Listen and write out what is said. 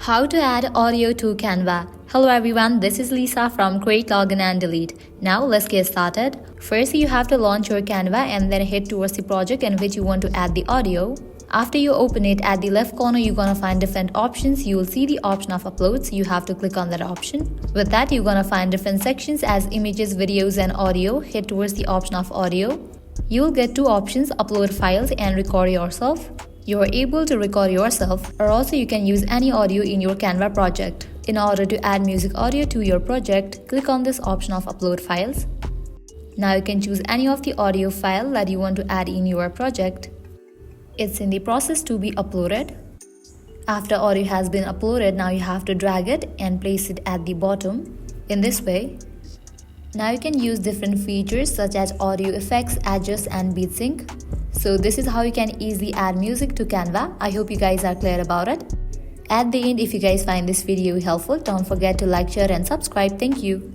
How to add audio to Canva. Hello everyone, this is Lisa from Create, Login and Delete. Now let's get started. First you have to launch your Canva and then head towards the project in which you want to add the audio. After you open it, at the left corner you're gonna find different options. You will see the option of uploads. You have to click on that option. With that you're gonna find different sections as images, videos and audio. Head towards the option of audio. You will get two options, upload files and record yourself. You are able to record yourself, or also you can use any audio in your Canva project. In order to add music audio to your project, click on this option of upload files. Now you can choose any of the audio file that you want to add in your project. It's in the process to be uploaded. After audio has been uploaded, now you have to drag it and place it at the bottom in this way. Now you can use different features such as audio effects, adjust and beat sync. So this is how you can easily add music to Canva. I hope you guys are clear about it. At the end, if you guys find this video helpful, don't forget to like, share and subscribe. Thank you.